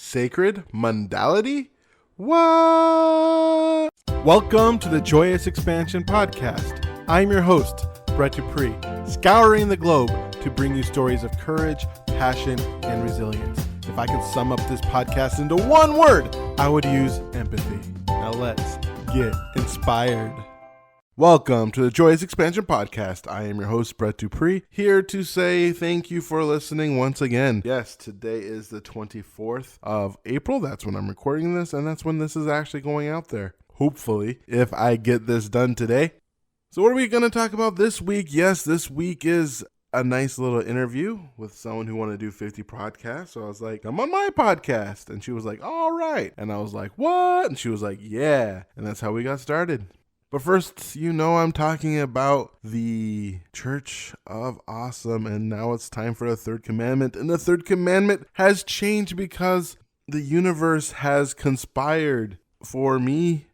Sacred Mundanity? What? Welcome to the Joyous Expansion Podcast. I'm your host, Brett Dupree, scouring the globe to bring you stories of courage, passion, and resilience. If I could sum up this podcast into one word, I would use empathy. Now let's get inspired. Welcome to the Joyous Expansion Podcast. I am your host, Brett Dupree, here to say thank you for listening once again. Yes, today is the 24th of April. That's when I'm recording this, and that's when this is actually going out there. Hopefully, if I get this done today. So what are we going to talk about this week? Yes, this week is a nice little interview with someone who wanted to do 50 podcasts. So I was like, I'm on my podcast. And she was like, all right. And I was like, what? And she was like, yeah. And that's how we got started. But first, I'm talking about the Church of Awesome, and now it's time for the third commandment. And the third commandment has changed because the universe has conspired for me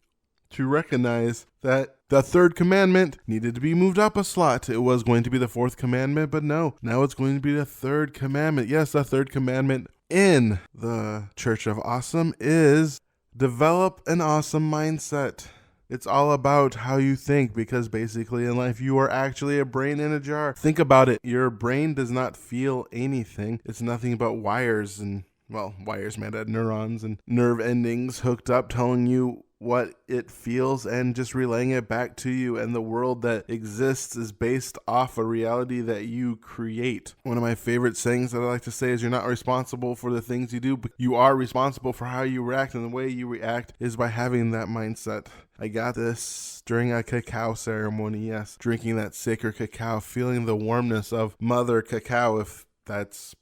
to recognize that the third commandment needed to be moved up a slot. It was going to be the fourth commandment, but no, now it's going to be the third commandment. Yes, the third commandment in the Church of Awesome is develop an awesome mindset. It's all about how you think, because basically in life you are actually a brain in a jar. Think about it. Your brain does not feel anything. It's nothing but wires wires made out of neurons and nerve endings hooked up telling you what it feels and just relaying it back to you. And the world that exists is based off a reality that you create. One of my favorite sayings that I like to say is you're not responsible for the things you do, but you are responsible for how you react. And the way you react is by having that mindset. I got this during a cacao ceremony, yes, drinking that sacred cacao, feeling the warmness of Mother Cacao, if that's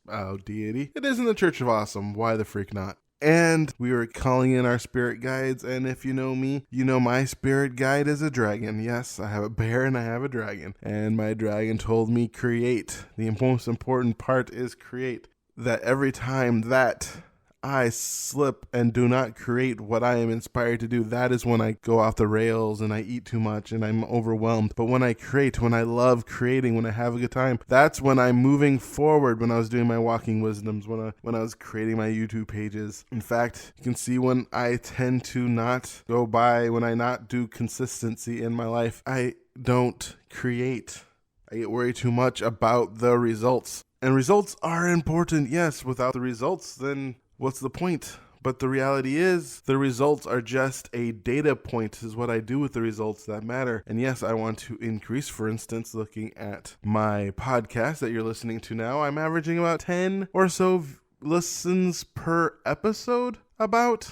deity. It is in the Church of Awesome. Why the freak not? And we were calling in our spirit guides, and if you know me, you know my spirit guide is a dragon. Yes, I have a bear and I have a dragon. And my dragon told me create. The most important part is create. That every time that I slip and do not create what I am inspired to do, that is when I go off the rails and I eat too much and I'm overwhelmed. But when I create, when I love creating, when I have a good time, that's when I'm moving forward. When I was doing my walking wisdoms, when I was creating my YouTube pages. In fact, you can see when I tend to not go by, when I not do consistency in my life, I don't create. I get worried too much about the results. And results are important, yes. Without the results, then what's the point? But the reality is the results are just a data point. Is what I do with the results that matter. And yes, I want to increase, for instance, looking at my podcast that you're listening to now. I'm averaging about 10 or so listens per episode about.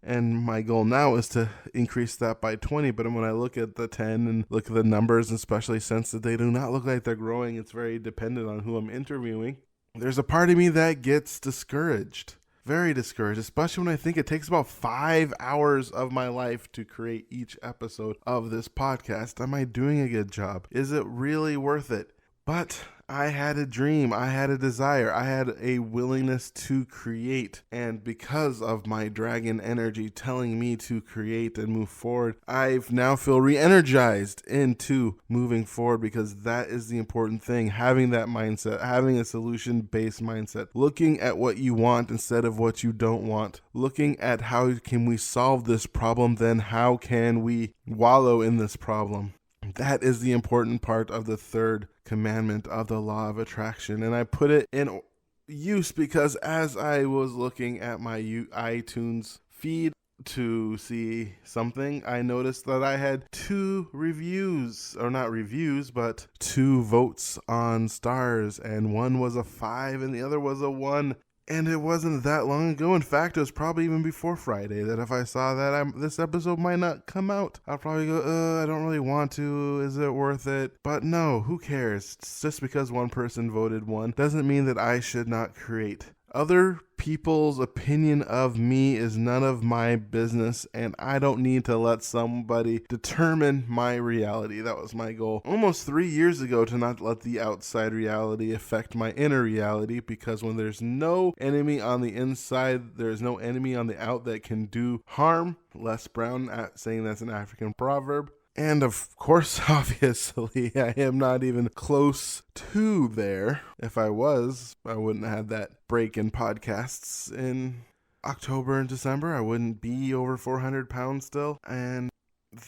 And my goal now is to increase that by 20. But when I look at the 10 and look at the numbers, especially since they do not look like they're growing, it's very dependent on who I'm interviewing. There's a part of me that gets discouraged. Very discouraged, especially when I think it takes about 5 hours of my life to create each episode of this podcast. Am I doing a good job? Is it really worth it? But I had a dream, I had a desire, I had a willingness to create. And because of my dragon energy telling me to create and move forward, I now feel re-energized into moving forward, because that is the important thing. Having that mindset, having a solution-based mindset, looking at what you want instead of what you don't want, looking at how can we solve this problem, then how can we wallow in this problem. That is the important part of the third commandment of the law of attraction. And I put it in use because as I was looking at my iTunes feed to see something, I noticed that I had 2 reviews, or not reviews, but 2 votes on stars. And one was a 5 and the other was a 1. And it wasn't that long ago. In fact, it was probably even before Friday that if I saw that this episode might not come out, I'll probably go, I don't really want to. Is it worth it? But no, who cares? Just because one person voted 1 doesn't mean that I should not create. Other people's opinion of me is none of my business, and I don't need to let somebody determine my reality. That was my goal almost 3 years ago, to not let the outside reality affect my inner reality, because when there's no enemy on the inside, there's no enemy on the out that can do harm. Les Brown saying that's an African proverb. And of course, obviously, I am not even close to there. If I was, I wouldn't have had that break in podcasts. And October and December, I wouldn't be over 400 pounds still, and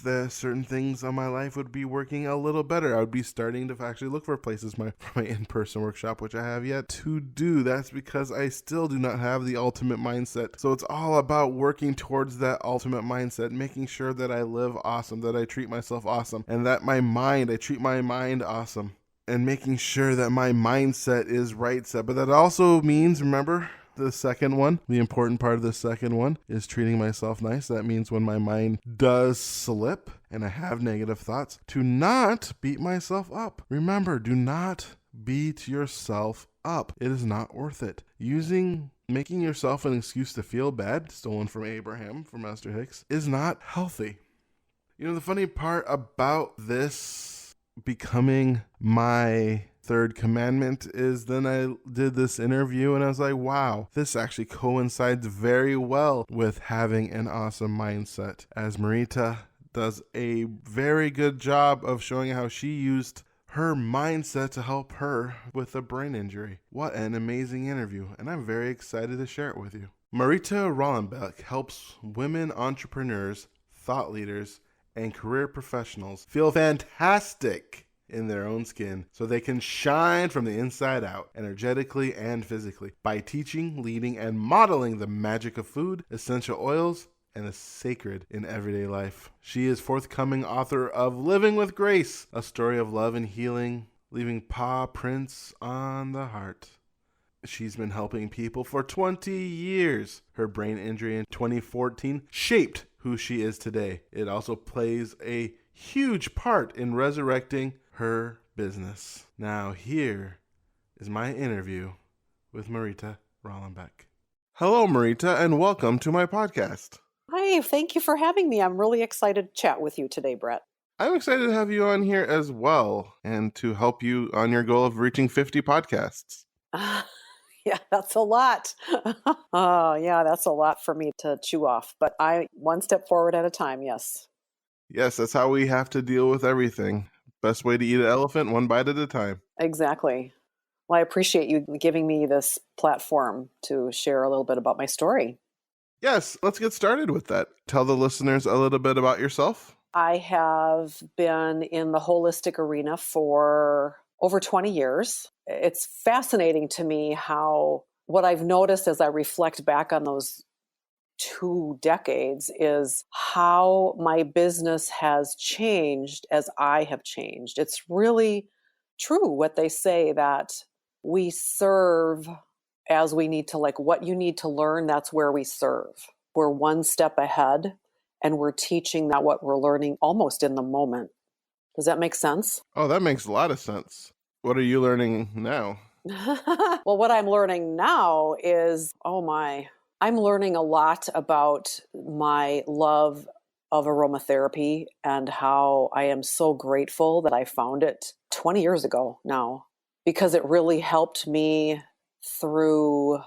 the certain things on my life would be working a little better. I would be starting to actually look for places for my in-person workshop, which I have yet to do. That's because I still do not have the ultimate mindset. So it's all about working towards that ultimate mindset, making sure that I live awesome, that I treat myself awesome, and that I treat my mind awesome, and making sure that my mindset is right set. But that also means, remember, the second one, the important part of the second one is treating myself nice. That means when my mind does slip and I have negative thoughts, to not beat myself up. Remember, do not beat yourself up. It is not worth it. Making yourself an excuse to feel bad, stolen from Abraham, from Master Hicks, is not healthy. The funny part about this becoming my third commandment is then I did this interview and I was like, wow, this actually coincides very well with having an awesome mindset, as Marita does a very good job of showing how she used her mindset to help her with a brain injury. What an amazing interview, and I'm very excited to share it with you. Marita Rahlenbeck helps women entrepreneurs, thought leaders, and career professionals feel fantastic in their own skin so they can shine from the inside out, energetically and physically, by teaching, leading, and modeling the magic of food, essential oils, and the sacred in everyday life. She is forthcoming author of Living with Grace, a story of love and healing, leaving paw prints on the heart. She's been helping people for 20 years. Her brain injury in 2014 shaped who she is today. It also plays a huge part in resurrecting her business. Now here is my interview with Marita Rahlenbeck. Hello, Marita, and welcome to my podcast. Hi, thank you for having me. I'm really excited to chat with you today, Brett. I'm excited to have you on here as well and to help you on your goal of reaching 50 podcasts. Yeah, that's a lot. Yeah, that's a lot for me to chew off, but one step forward at a time, yes. Yes, that's how we have to deal with everything. Best way to eat an elephant, one bite at a time. Exactly. Well, I appreciate you giving me this platform to share a little bit about my story. Yes, let's get started with that. Tell the listeners a little bit about yourself. I have been in the holistic arena for over 20 years. It's fascinating to me how what I've noticed as I reflect back on those 2 decades is how my business has changed as I have changed. It's really true what they say, that we serve as we need to, like what you need to learn, that's where we serve. We're one step ahead and we're teaching that what we're learning almost in the moment. Does that make sense? Oh, that makes a lot of sense. What are you learning now? Well, what I'm learning now is, I'm learning a lot about my love of aromatherapy and how I am so grateful that I found it 20 years ago now, because it really helped me through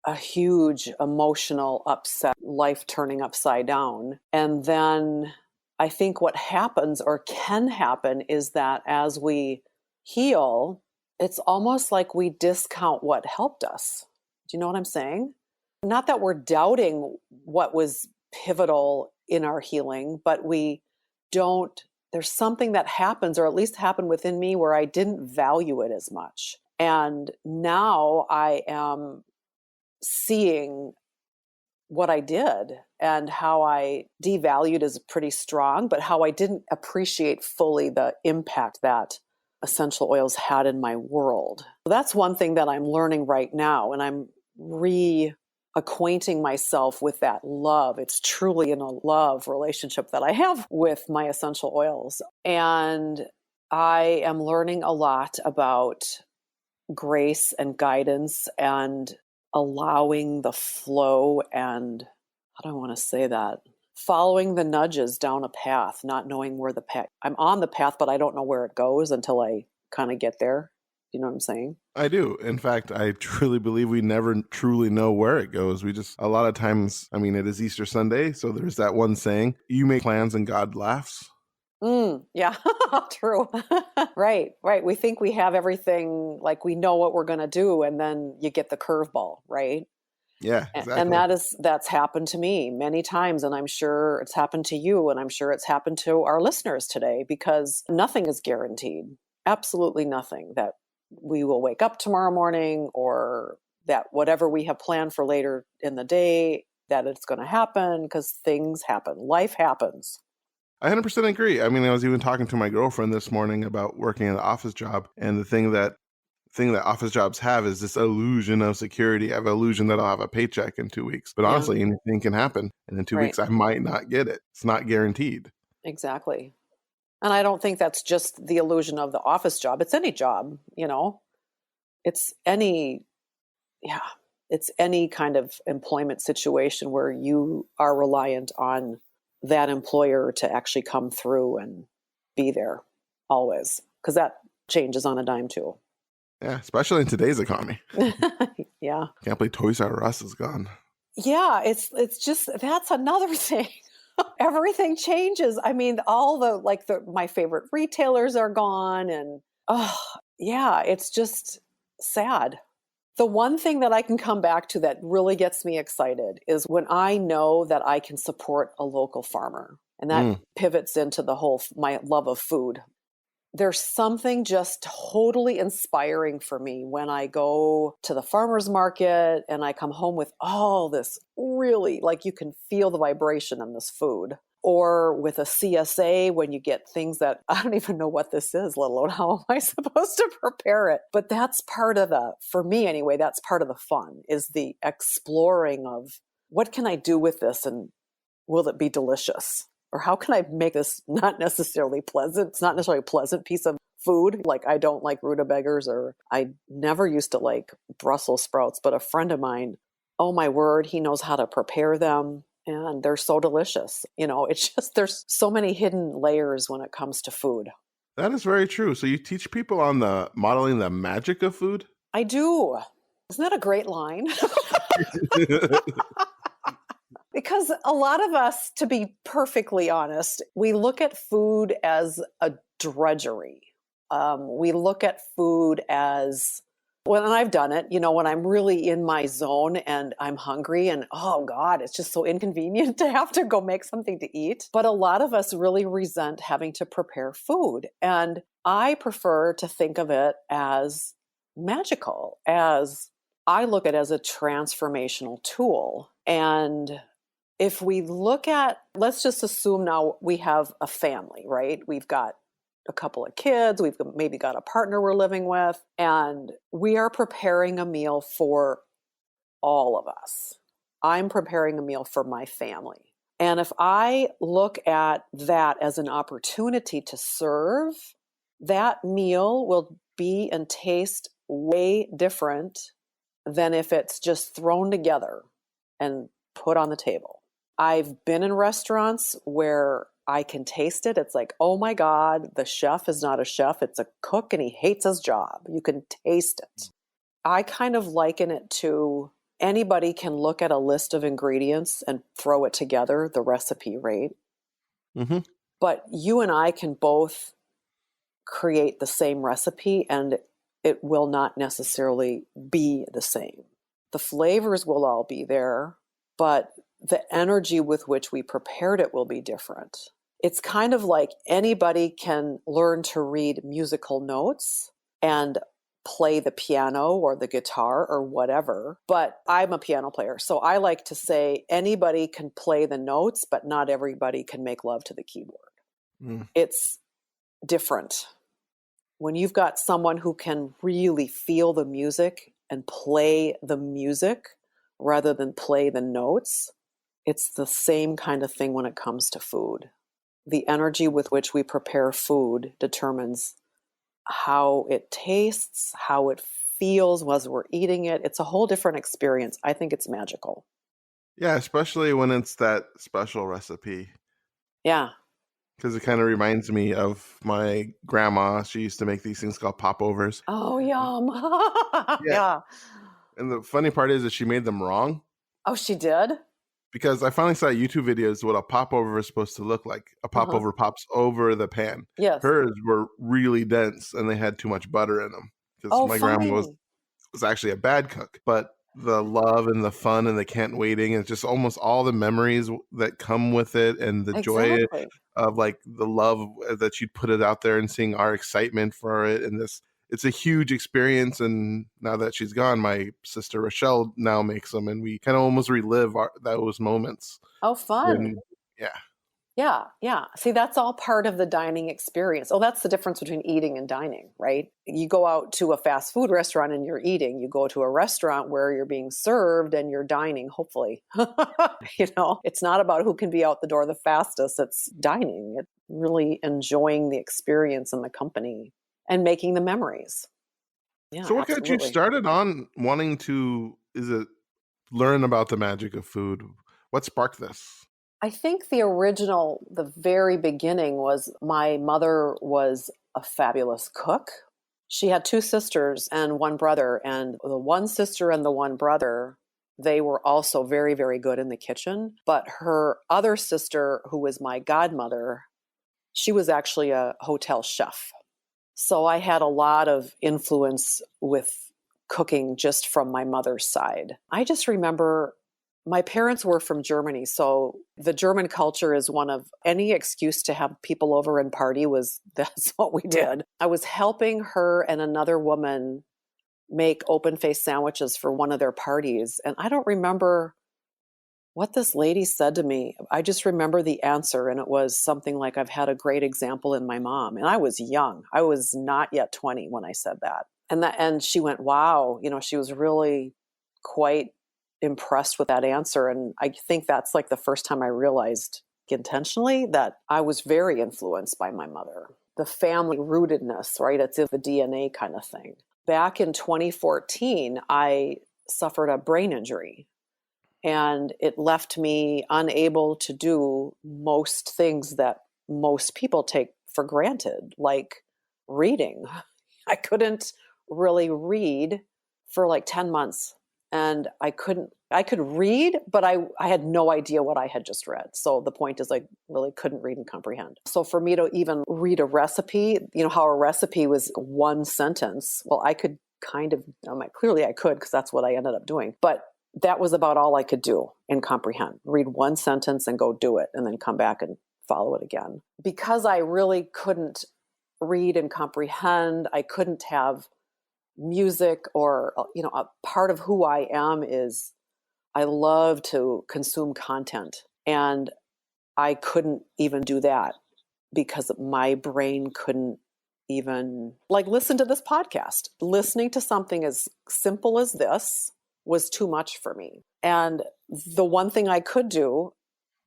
a huge emotional upset, life turning upside down. And then I think what happens or can happen is that as we heal, it's almost like we discount what helped us. Do you know what I'm saying? Not that we're doubting what was pivotal in our healing, but there's something that happens, or at least happened within me, where I didn't value it as much. And now I am seeing what I did and how I devalued is pretty strong, but how I didn't appreciate fully the impact that essential oils had in my world. That's one thing that I'm learning right now, and I'm reacquainting myself with that love. It's truly in a love relationship that I have with my essential oils. And I am learning a lot about grace and guidance and allowing the flow and, how do I want to say that? Following the nudges down a path, not knowing where I'm on the path, but I don't know where it goes until I kind of get there. You know what I'm saying? I do. In fact, I truly believe we never truly know where it goes. A lot of times, it is Easter Sunday, so there's that one saying, you make plans and God laughs. Yeah, true. Right. We think we have everything, like we know what we're going to do, and then you get the curveball, right? Yeah, And exactly. that's happened to me many times, and I'm sure it's happened to you, and I'm sure it's happened to our listeners today, because nothing is guaranteed. Absolutely nothing that we will wake up tomorrow morning, or that whatever we have planned for later in the day, that it's going to happen, because things happen. Life happens. I 100% agree. I mean, I was even talking to my girlfriend this morning about working an office job, and the thing that office jobs have is this illusion of security. I have an illusion that I'll have a paycheck in 2 weeks. But Yeah, honestly, anything can happen. And in two right. weeks, I might not get it. It's not guaranteed. Exactly. And I don't think that's just the illusion of the office job. It's any job, it's any, yeah, it's any kind of employment situation where you are reliant on that employer to actually come through and be there always, because that changes on a dime too. Yeah, especially in today's economy. Yeah. Can't believe Toys R Us is gone. Yeah, it's just, that's another thing. Everything changes. I mean, all the my favorite retailers are gone, and oh, yeah, it's just sad. The one thing that I can come back to that really gets me excited is when I know that I can support a local farmer. And that Mm. pivots into the whole my love of food. There's something just totally inspiring for me when I go to the farmer's market and I come home with all this, really, like, you can feel the vibration in this food. Or with a CSA, when you get things that I don't even know what this is, let alone how am I supposed to prepare it. But that's part of for me anyway, that's part of the fun, is the exploring of what can I do with this, and will it be delicious? Or how can I make this not necessarily pleasant? It's not necessarily a pleasant piece of food. Like, I don't like rutabagas, or I never used to like Brussels sprouts, but a friend of mine, oh my word, he knows how to prepare them, and they're so delicious. It's just, there's so many hidden layers when it comes to food. That is very true. So you teach people on the modeling the magic of food? I do. Isn't that a great line? Because a lot of us, to be perfectly honest, we look at food as a drudgery. We look at food as, well, and I've done it, when I'm really in my zone and I'm hungry and, oh God, it's just so inconvenient to have to go make something to eat. But a lot of us really resent having to prepare food. And I prefer to think of it as magical, as I look at it as a transformational tool. And if we look at, let's just assume now we have a family, right? We've got a couple of kids, we've maybe got a partner we're living with, and we are preparing a meal for all of us. I'm preparing a meal for my family. And if I look at that as an opportunity to serve, that meal will be and taste way different than if it's just thrown together and put on the table. I've been in restaurants where I can taste it. It's like, oh my God, the chef is not a chef. It's a cook, and he hates his job. You can taste it. I kind of liken it to, anybody can look at a list of ingredients and throw it together, the recipe, right? Mm-hmm. But you and I can both create the same recipe, and it will not necessarily be the same. The flavors will all be there, but the energy with which we prepared it will be different. It's kind of like anybody can learn to read musical notes and play the piano or the guitar or whatever, but I'm a piano player. So I like to say anybody can play the notes, but not everybody can make love to the keyboard. Mm. It's different. When you've got someone who can really feel the music and play the music rather than play the notes, it's the same kind of thing when it comes to food. The energy with which we prepare food determines how it tastes, how it feels as we're eating it. It's a whole different experience. I think it's magical. Yeah, especially when it's that special recipe. Yeah. Because it kind of reminds me of my grandma. She used to make these things called popovers. Oh, yum. Yeah. Yeah. And the funny part is that she made them wrong. Oh, she did? Because I finally saw YouTube videos what a popover is supposed to look like. A popover pops over the pan. Yes. Hers were really dense, and they had too much butter in them. Because Oh, my grandma funny. was actually a bad cook. But the love and the fun and the can't waiting and just almost all the memories that come with it, and the joy Exactly. of like the love that you'd put it out there, and seeing our excitement for it. And this, it's a huge experience. And now that she's gone, my sister Rochelle now makes them, and we kind of almost relive those moments. Oh, fun. And yeah. Yeah, yeah. See, that's all part of the dining experience. Oh, that's the difference between eating and dining, right? You go out to a fast food restaurant and you're eating. You go to a restaurant where you're being served and you're dining, hopefully. It's not about who can be out the door the fastest. It's dining. It's really enjoying the experience and the company and making the memories. Yeah, So what got you absolutely. started on wanting to, is it learn about the magic of food? What sparked this? I think the very beginning was my mother was a fabulous cook. She had two sisters and one brother, and the one sister and the one brother, they were also very, very good in the kitchen. But her other sister, who was my godmother, she was actually a hotel chef. So I had a lot of influence with cooking just from my mother's side. I just remember my parents were from Germany, so the German culture is one of any excuse to have people over and party that's what we did. I was helping her and another woman make open-faced sandwiches for one of their parties, and I don't remember what this lady said to me. I just remember the answer, and it was something like, "I've had a great example in my mom." And I was young. I was not yet 20 when I said that. And she went, "Wow," she was really quite impressed with that answer. And I think that's like the first time I realized intentionally that I was very influenced by my mother. The family rootedness, right? It's in the DNA kind of thing. Back in 2014, I suffered a brain injury, and it left me unable to do most things that most people take for granted, like reading. I couldn't really read for like 10 months. And I could read, but I had no idea what I had just read. So the point is, I really couldn't read and comprehend. So for me to even read a recipe, how a recipe was one sentence, well, I could clearly I could, because that's what I ended up doing. But that was about all I could do and comprehend. Read one sentence and go do it, and then come back and follow it again. Because I really couldn't read and comprehend, I couldn't have music, or a part of who I am is I love to consume content, and I couldn't even do that because my brain couldn't even listen to this podcast. Listening to something as simple as this was too much for me. And the one thing I could do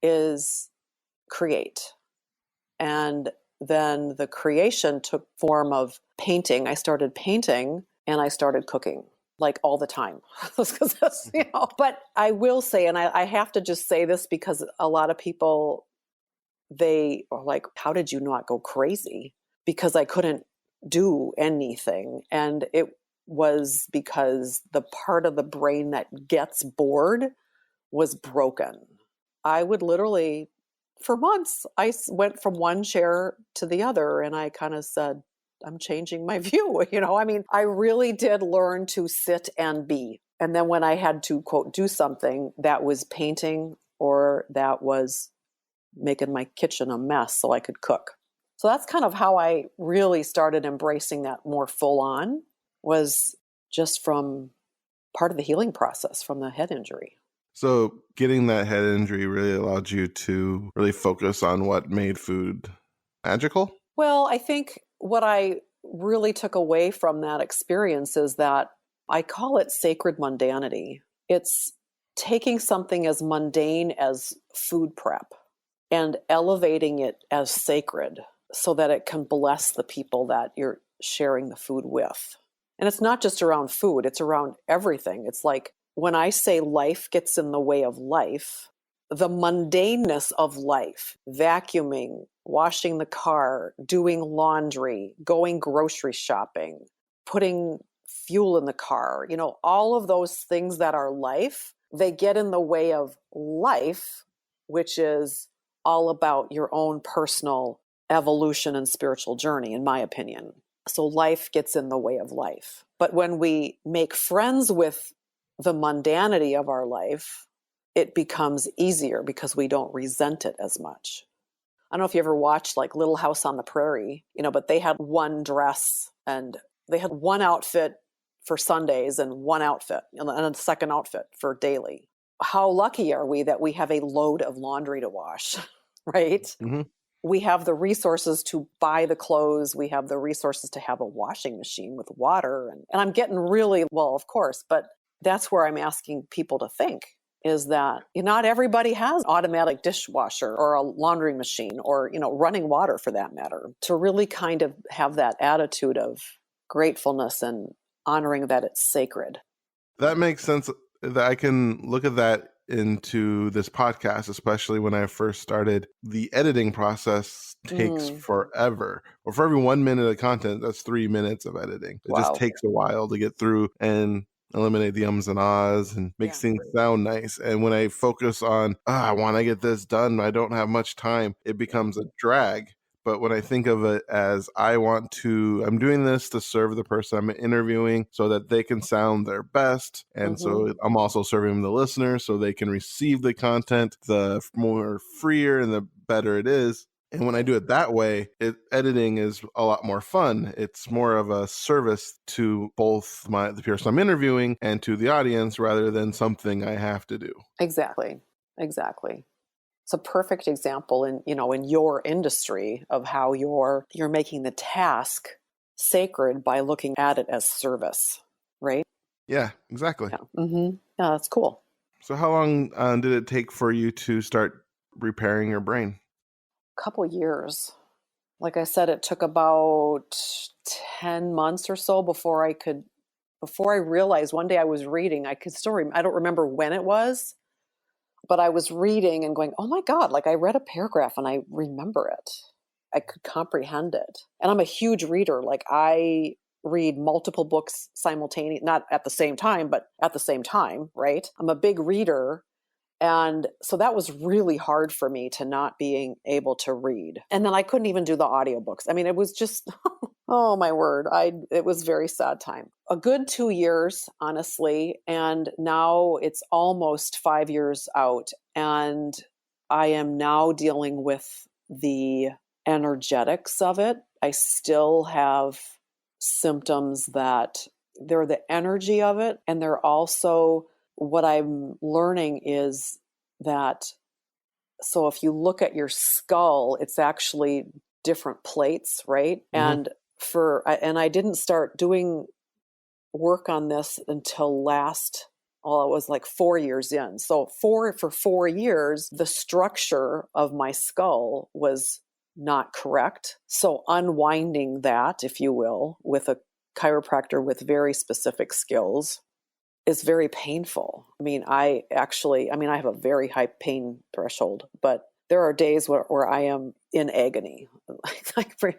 is create. And then the creation took form of painting. I started painting and I started cooking all the time. But I will say, and I have to just say this because a lot of people, they are like, "How did you not go crazy?" Because I couldn't do anything. And it was because the part of the brain that gets bored was broken. I would literally, for months, I went from one chair to the other, and I kind of said, "I'm changing my view." I really did learn to sit and be. And then when I had to, quote, do something, that was painting or that was making my kitchen a mess so I could cook. So that's kind of how I really started embracing that more full on, was just from part of the healing process from the head injury. So getting that head injury really allowed you to really focus on what made food magical? Well, I think what I really took away from that experience is that I call it sacred mundanity. It's taking something as mundane as food prep and elevating it as sacred so that it can bless the people that you're sharing the food with. And it's not just around food, it's around everything. It's like when I say life gets in the way of life, the mundaneness of life, vacuuming, washing the car, doing laundry, going grocery shopping, putting fuel in the car, all of those things that are life, they get in the way of life, which is all about your own personal evolution and spiritual journey, in my opinion. So life gets in the way of life. But when we make friends with the mundanity of our life, it becomes easier because we don't resent it as much. I don't know if you ever watched like Little House on the Prairie, but they had one dress and they had one outfit for Sundays and one outfit and a second outfit for daily. How lucky are we that we have a load of laundry to wash, right? Mm-hmm. We have the resources to buy the clothes. We have the resources to have a washing machine with water. And I'm getting really, well, of course, but that's where I'm asking people to think, is that not everybody has automatic dishwasher or a laundry machine or, running water for that matter, to really kind of have that attitude of gratefulness and honoring that it's sacred. That makes sense. That I can look at that into this podcast, especially when I first started. The editing process takes forever. Or for every 1 minute of content, that's 3 minutes of editing. It just takes a while to get through and eliminate the ums and ahs and makes things sound nice. And when I focus on, I want to get this done, I don't have much time, it becomes a drag. But when I think of it as I'm doing this to serve the person I'm interviewing so that they can sound their best. And so I'm also serving the listener so they can receive the content, the more freer and the better it is. And when I do it that way, editing is a lot more fun. It's more of a service to both the person I'm interviewing and to the audience rather than something I have to do. Exactly. It's a perfect example in your industry of how you're making the task sacred by looking at it as service, right? Yeah, exactly. Yeah, that's cool. So how long did it take for you to start repairing your brain? Couple years. Like I said, it took about 10 months or so before I realized. One day I was reading, I don't remember when it was, but I was reading and going, oh my God, like I read a paragraph and I remember it. I could comprehend it. And I'm a huge reader. Like I read multiple books simultaneously, not at the same time, but at the same time, right? I'm a big reader. And so that was really hard for me to not being able to read. And then I couldn't even do the audiobooks. I mean, it was just, oh my word. It was a very sad time. A good 2 years, honestly. And now it's almost 5 years out. And I am now dealing with the energetics of it. I still have symptoms that they're the energy of it. And they're also, what I'm learning is that, so if you look at your skull, it's actually different plates, right? And I didn't start doing work on this until it was like 4 years in. So for 4 years, the structure of my skull was not correct. So unwinding that, if you will, with a chiropractor with very specific skills is very painful. I mean, I have a very high pain threshold, but there are days where I am in agony.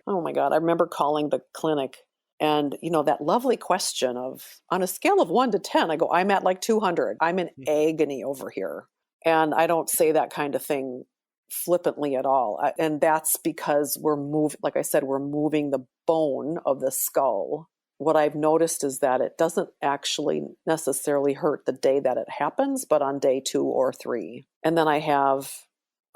Oh my God. I remember calling the clinic and, that lovely question of, on a scale of 1 to 10, I go, I'm at like 200. I'm in agony over here. And I don't say that kind of thing flippantly at all. And that's because we're moving the bone of the skull. What I've noticed is that it doesn't actually necessarily hurt the day that it happens, but on day 2 or 3. And then I have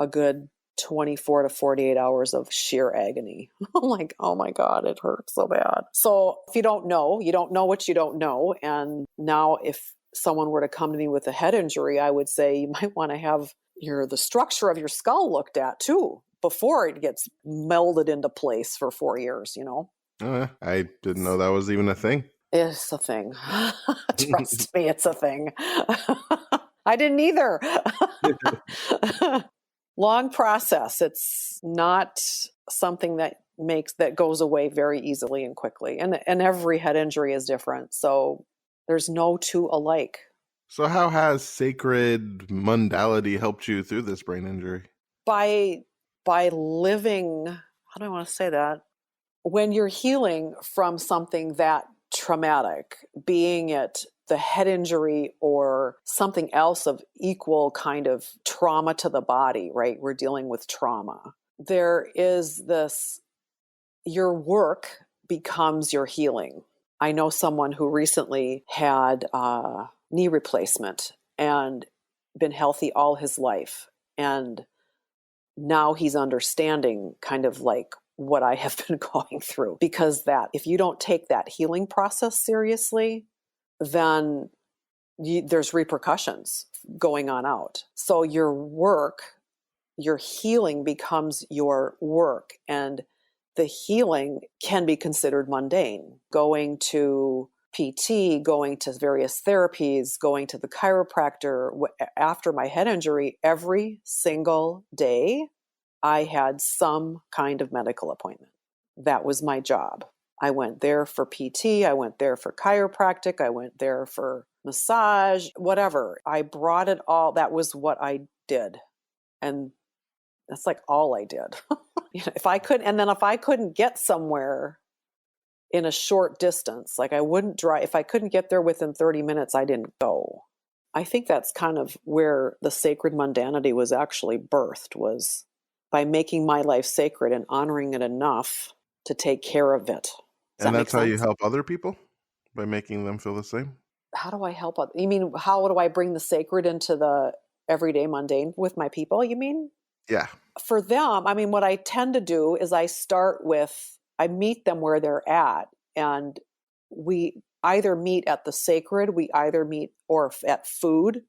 a good 24 to 48 hours of sheer agony. I'm like, oh my God, it hurts so bad. So if you don't know what you don't know. And now if someone were to come to me with a head injury, I would say you might want to have the structure of your skull looked at too, before it gets melded into place for 4 years, Oh, I didn't know that was even a thing. It's a thing. Trust me, it's a thing. I didn't either. Long process. It's not something that goes away very easily and quickly. And every head injury is different. So there's no two alike. So how has sacred Mundanity helped you through this brain injury? By living, how do I want to say that? When you're healing from something that traumatic, being it the head injury or something else of equal kind of trauma to the body, right? We're dealing with trauma. There is your work becomes your healing. I know someone who recently had knee replacement and been healthy all his life. And now he's understanding kind of like what I have been going through, because that if you don't take that healing process seriously, then there's repercussions going on out. So your work, your healing becomes your work, and the healing can be considered mundane. Going to PT, going to various therapies, going to the chiropractor. After my head injury, every single day, I had some kind of medical appointment. That was my job. I went there for PT, I went there for chiropractic, I went there for massage, whatever. I brought it all. That was what I did. And that's like all I did. If I couldn't get somewhere in a short distance, like I wouldn't drive, if I couldn't get there within 30 minutes, I didn't go. I think that's kind of where the sacred mundanity was actually birthed, was by making my life sacred and honoring it enough to take care of it. And that's how you help other people? By making them feel the same? How do I help? You mean, how do I bring the sacred into the everyday mundane with my people, you mean? Yeah. For them, I mean, what I tend to do is I meet them where they're at. And we either meet at the sacred, we either meet or at food,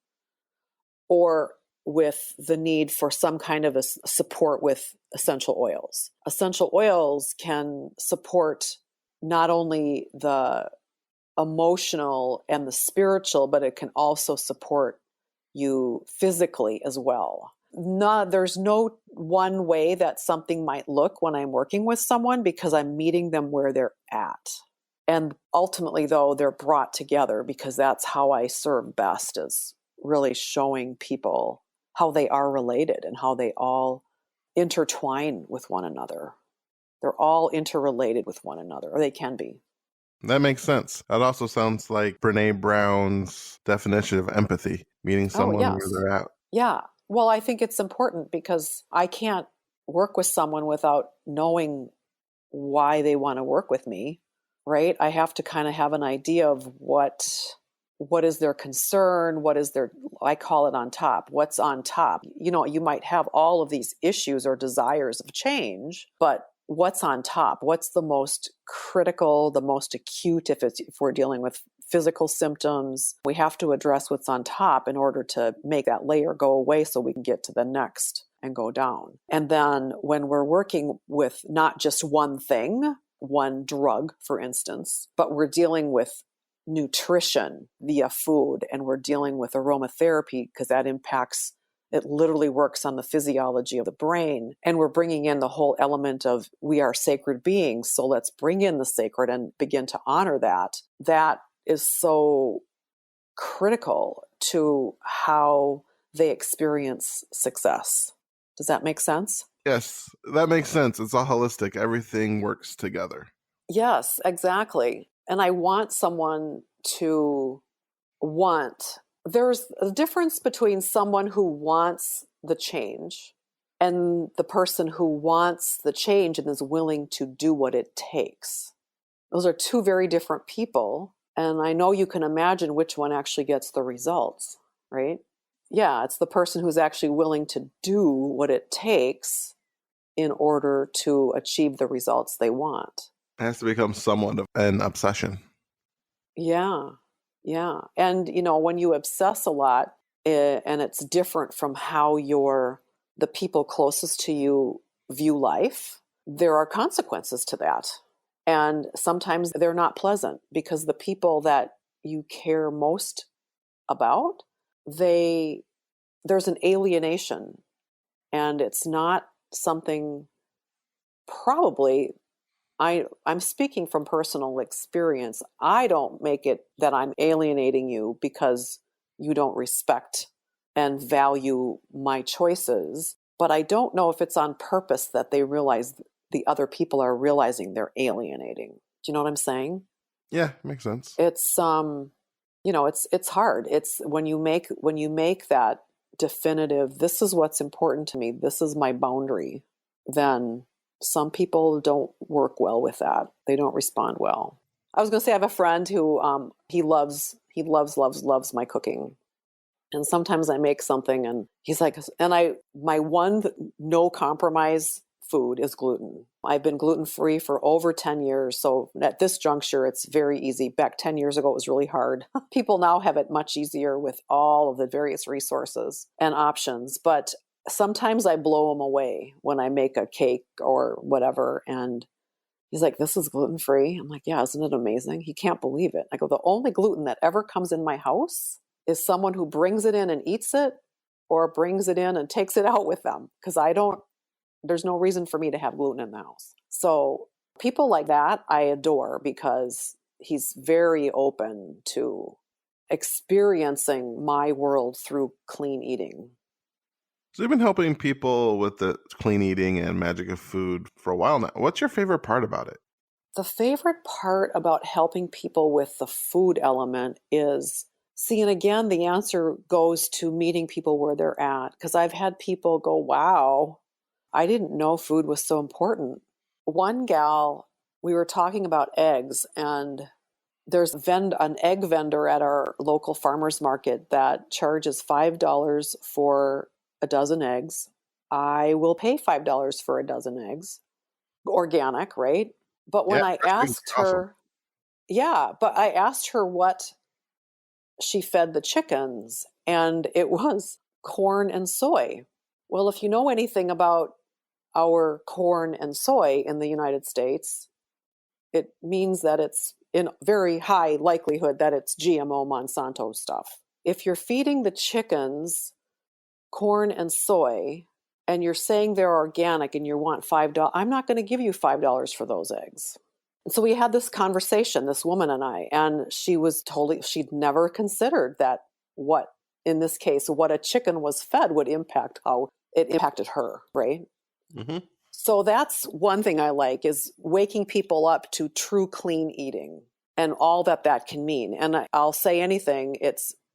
or with the need for some kind of a support with essential oils. Essential oils can support not only the emotional and the spiritual, but it can also support you physically as well. There's no one way that something might look when I'm working with someone, because I'm meeting them where they're at. And ultimately, though, they're brought together, because that's how I serve best, is really showing people how they are related and how they all intertwine with one another. They're all interrelated with one another, or they can be. That makes sense. That also sounds like Brene Brown's definition of empathy, meeting someone where they're at. Yeah. Well, I think it's important, because I can't work with someone without knowing why they want to work with me, right? I have to kind of have an idea of what is their concern, I call it on top. What's on top? You might have all of these issues or desires of change, but what's on top? What's the most critical, the most acute? If we're dealing with physical symptoms, we have to address what's on top in order to make that layer go away so we can get to the next and go down. And then when we're working with not just one thing, one drug, for instance, but we're dealing with nutrition via food, and we're dealing with aromatherapy, because that impacts, it literally works on the physiology of the brain. And we're bringing in the whole element of we are sacred beings. So let's bring in the sacred and begin to honor that. That is so critical to how they experience success. Does that make sense? Yes, that makes sense. It's all holistic. Everything works together. Yes, exactly. And I want someone to there's a difference between someone who wants the change and the person who wants the change and is willing to do what it takes. Those are two very different people. And I know you can imagine which one actually gets the results, right? Yeah, it's the person who's actually willing to do what it takes in order to achieve the results they want. It has to become somewhat of an obsession. Yeah. Yeah. And, when you obsess a lot, and it's different from how the people closest to you view life, there are consequences to that. And sometimes they're not pleasant, because the people that you care most about, there's an alienation, and it's not something, probably, I'm speaking from personal experience. I don't make it that I'm alienating you because you don't respect and value my choices, but I don't know if it's on purpose that they realize the other people are realizing they're alienating. Do you know what I'm saying? Yeah, makes sense. It's it's hard. It's when you make that definitive, this is what's important to me, this is my boundary, then some people don't work well with that. They don't respond well. I was going to say I have a friend who he loves my cooking. And sometimes I make something and he's like, my one no compromise food is gluten. I've been gluten-free for over 10 years. So at this juncture, it's very easy. Back 10 years ago, it was really hard. People now have it much easier with all of the various resources and options. But sometimes I blow them away when I make a cake or whatever. And he's like, this is gluten-free. I'm like, yeah, isn't it amazing? He can't believe it. I go, the only gluten that ever comes in my house is someone who brings it in and eats it or brings it in and takes it out with them. Because there's no reason for me to have gluten in the house. So people like that, I adore because he's very open to experiencing my world through clean eating. So you've been helping people with the clean eating and magic of food for a while now. What's your favorite part about it? The favorite part about helping people with the food element is, see, and again, the answer goes to meeting people where they're at. Because I've had people go, wow, I didn't know food was so important. One gal, we were talking about eggs, and there's an egg vendor at our local farmer's market that charges $5 for a dozen eggs. I will pay $5 for a dozen eggs. Organic, right? But when Yeah, I fresh eggs asked are awesome. her, yeah, but I asked her what she fed the chickens, and it was corn and soy. Well, if you know anything about our corn and soy in the United States, it means that it's in very high likelihood that it's GMO Monsanto stuff. If you're feeding the chickens corn and soy and you're saying they're organic and you want $5, I'm not going to give you $5 for those eggs. And so we had this conversation, this woman and I, and she'd never considered that what, in this case, what a chicken was fed would impact how it impacted her, right? Mm-hmm. So that's one thing I like, is waking people up to true clean eating and all that can mean. And I'll say anything,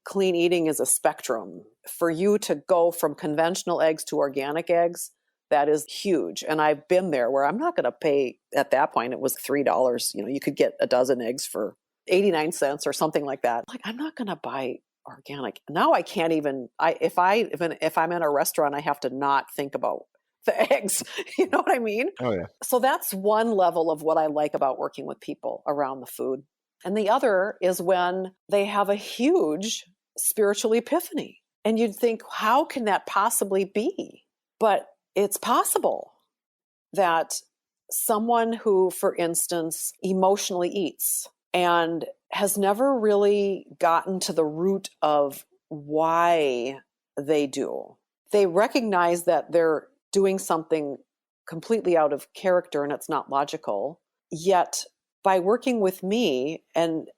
clean eating is a spectrum. For you to go from conventional eggs to organic eggs, that is huge. And I've been there where I'm not going to pay, at that point, it was $3. You could get a dozen eggs for 89 cents or something like that. Like, I'm not going to buy organic. Now I can't even, if I'm in a restaurant, I have to not think about the eggs. You know what I mean? Oh, yeah. So that's one level of what I like about working with people around the food. And the other is when they have a huge spiritual epiphany. And you'd think, how can that possibly be? But it's possible that someone who, for instance, emotionally eats and has never really gotten to the root of why they do, they recognize that they're doing something completely out of character and it's not logical. Yet by working with me and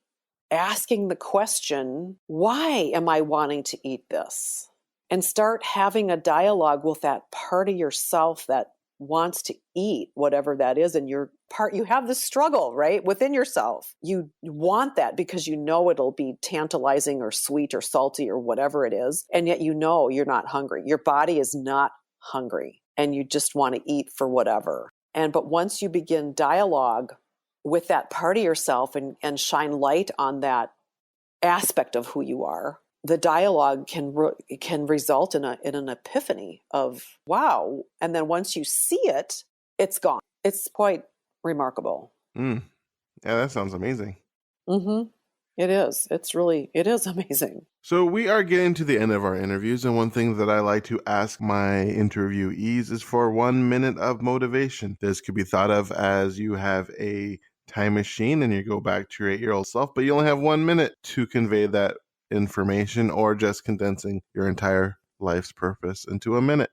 asking the question, why am I wanting to eat this? And start having a dialogue with that part of yourself that wants to eat whatever that is. And you have this struggle, right? Within yourself. You want that because you know it'll be tantalizing or sweet or salty or whatever it is. And yet you know you're not hungry. Your body is not hungry and you just want to eat for whatever. But once you begin dialogue with that part of yourself and shine light on that aspect of who you are, the dialogue can result in an epiphany of, wow. And then once you see it, it's gone. It's quite remarkable. Yeah, that sounds amazing. Mm-hmm. It is. It is amazing. So we are getting to the end of our interviews, and one thing that I like to ask my interviewees is for 1 minute of motivation. This could be thought of as you have a time machine and you go back to your 8-year-old self, but you only have 1 minute to convey that information, or just condensing your entire life's purpose into a minute.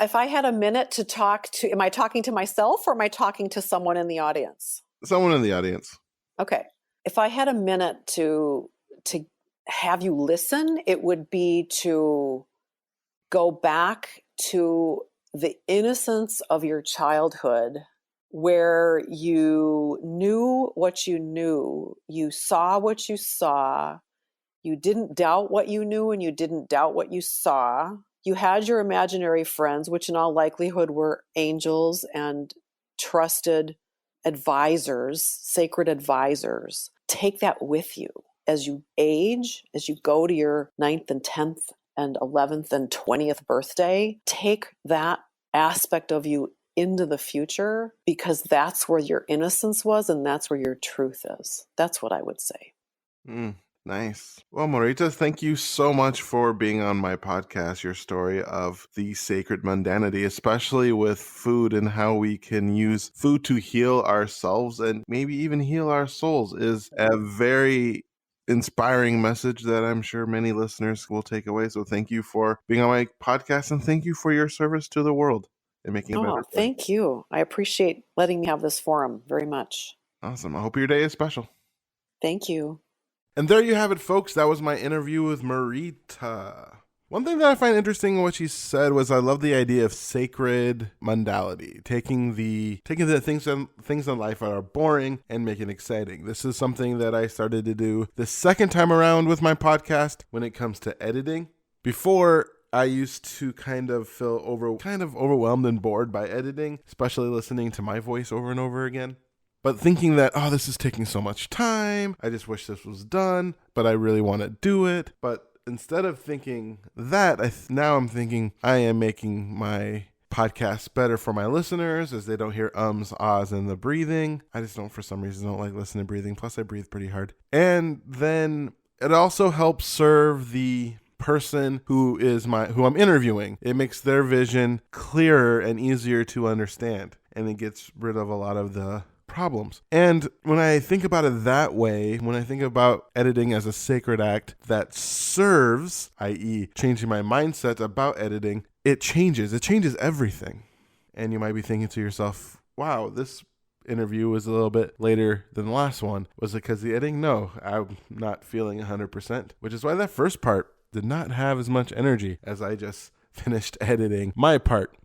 If I had a minute to talk to, am I talking to myself or am I talking to someone in the audience? Someone in the audience. Okay. If I had a minute to have you listen, it would be to go back to the innocence of your childhood, where you knew what you knew, you saw what you saw, you didn't doubt what you knew and you didn't doubt what you saw. You had your imaginary friends, which in all likelihood were angels and trusted advisors, sacred advisors, take that with you as you age, as you go to your 9th and 10th and 11th and 20th birthday. Take that aspect of you into the future, because that's where your innocence was and that's where your truth is. That's what I would say. Nice. Well, Marita, thank you so much for being on my podcast. Your story of the sacred mundanity, especially with food and how we can use food to heal ourselves and maybe even heal our souls, is a very inspiring message that I'm sure many listeners will take away. So thank you for being on my podcast, and thank you for your service to the world and making a better place. Thank you. I appreciate letting me have this forum very much. Awesome. I hope your day is special. Thank you. And there you have it, folks. That was my interview with Marita. One thing that I find interesting in what she said was, I love the idea of sacred mundanity, taking the things in life that are boring and making it exciting. This is something that I started to do the second time around with my podcast when it comes to editing. Before, I used to kind of feel overwhelmed and bored by editing, especially listening to my voice over and over again. But thinking that, this is taking so much time, I just wish this was done, but I really want to do it. But instead of thinking that, now I'm thinking I am making my podcast better for my listeners, as they don't hear ums, ahs, and the breathing. I just for some reason don't like listening to breathing. Plus I breathe pretty hard. And then it also helps serve the person who I'm interviewing. It makes their vision clearer and easier to understand, and it gets rid of a lot of the problems. And when I think about it that way, when I think about editing as a sacred act that serves, i.e. changing my mindset about editing, it changes everything. And you might be thinking to yourself, wow, this interview was a little bit later than the last one. Was it because of the editing? No, I'm not feeling 100%, which is why that first part did not have as much energy as I just finished editing my part.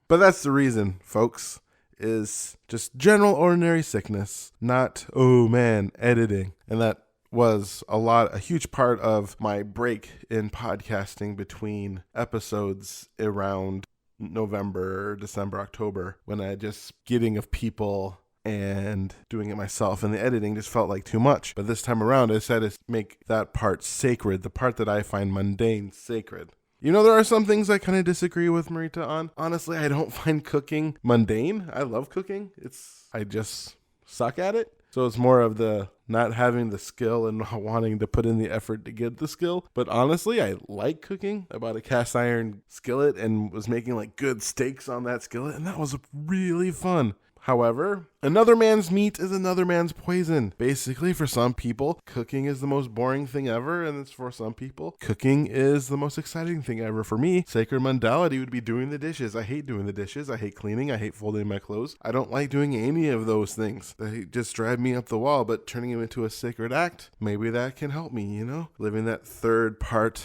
But that's the reason, folks, is just general ordinary sickness, not, editing. And that was a huge part of my break in podcasting between episodes around November, December, October, when I just getting of people and doing it myself, and the editing just felt like too much. But this time around, I decided to make that part sacred, the part that I find mundane sacred. There are some things I kind of disagree with Marita on. Honestly, I don't find cooking mundane. I love cooking. I just suck at it. So it's more of the not having the skill and not wanting to put in the effort to get the skill. But honestly, I like cooking. I bought a cast iron skillet and was making like good steaks on that skillet, and that was really fun. However, another man's meat is another man's poison. Basically, for some people, cooking is the most boring thing ever, and it's for some people, cooking is the most exciting thing ever. For me, sacred mundanity would be doing the dishes. I hate doing the dishes. I hate cleaning. I hate folding my clothes. I don't like doing any of those things. They just drive me up the wall, but turning them into a sacred act, maybe that can help me, living that third part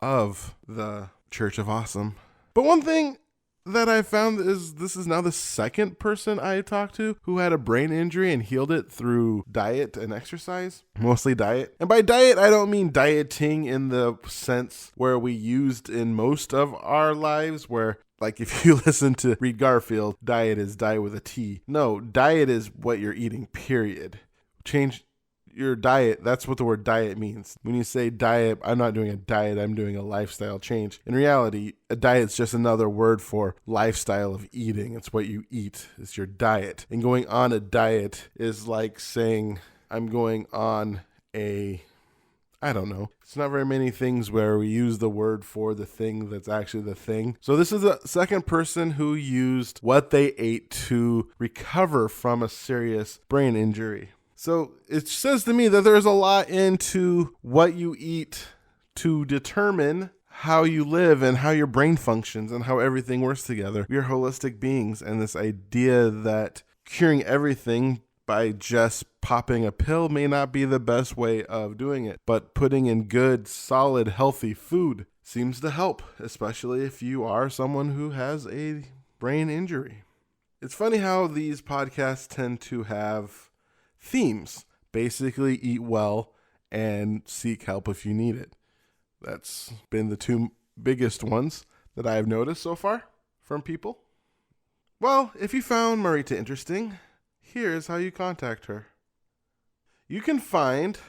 of the Church of Awesome. But one thing that I found is this is now the second person I talked to who had a brain injury and healed it through diet and exercise, mostly diet. And by diet, I don't mean dieting in the sense where we used in most of our lives, where like if you listen to Reed Garfield, diet is diet with a T. No, diet is what you're eating, period. Change your diet. That's what the word diet means. When you say diet, I'm not doing a diet, I'm doing a lifestyle change. In reality, a diet's just another word for lifestyle of eating. It's what you eat. It's your diet. And going on a diet is like saying I'm going on I don't know. It's not very many things where we use the word for the thing that's actually the thing. So this is the second person who used what they ate to recover from a serious brain injury. So it says to me that there's a lot into what you eat to determine how you live and how your brain functions and how everything works together. We are holistic beings, and this idea that curing everything by just popping a pill may not be the best way of doing it, but putting in good, solid, healthy food seems to help, especially if you are someone who has a brain injury. It's funny how these podcasts tend to have themes. Basically, eat well and seek help if you need it. That's been the two biggest ones that I have noticed so far from people. Well, if you found Marita interesting, Here's how you contact her. You can find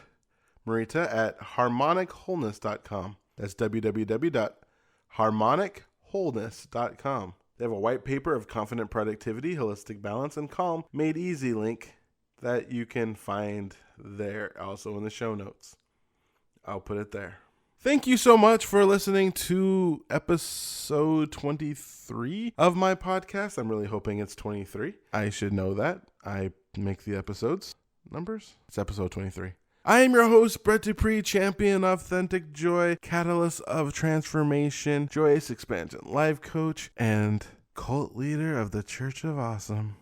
Marita at harmonichwholeness.com. That's www.harmonichwholeness.com. They have a white paper of confident productivity, holistic balance, and calm made easy link that you can find there, also in the show notes. I'll put it there. Thank you so much for listening to episode 23 of my podcast. I'm really hoping it's 23. I should know that. I make the episodes numbers. It's episode 23. I am your host, Brett Dupree, champion of authentic joy, catalyst of transformation, joyous expansion, life coach, and cult leader of the Church of Awesome.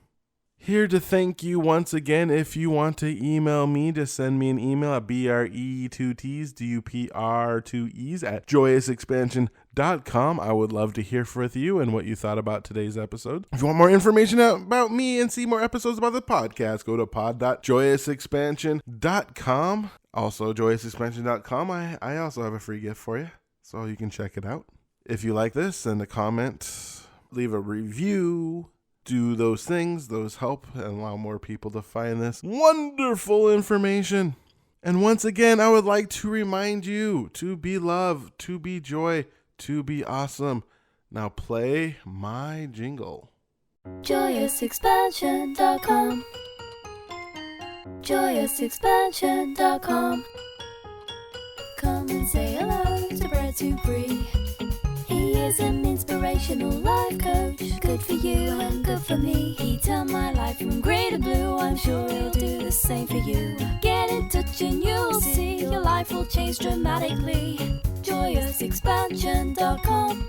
Here to thank you once again. If you want to email me, just send me an email at BRE2TsDUPR2Es at joyousexpansion.com. I would love to hear from you and what you thought about today's episode. If you want more information about me and see more episodes about the podcast, go to pod.joyousexpansion.com. Also, joyousexpansion.com. I also have a free gift for you, so you can check it out. If you like this, send a comment, leave a review. Do those things, those help and allow more people to find this wonderful information. And once again, I would like to remind you to be love, to be joy, to be awesome. Now play my jingle. JoyousExpansion.com. JoyousExpansion.com. Come and say hello to Brett Dupree. He is an inspirational life coach, good for you and good for me. He turned my life from grey to blue, I'm sure he'll do the same for you. Get in touch and you'll see your life will change dramatically. JoyousExpansion.com.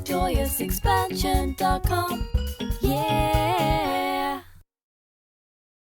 JoyousExpansion.com. Yeah.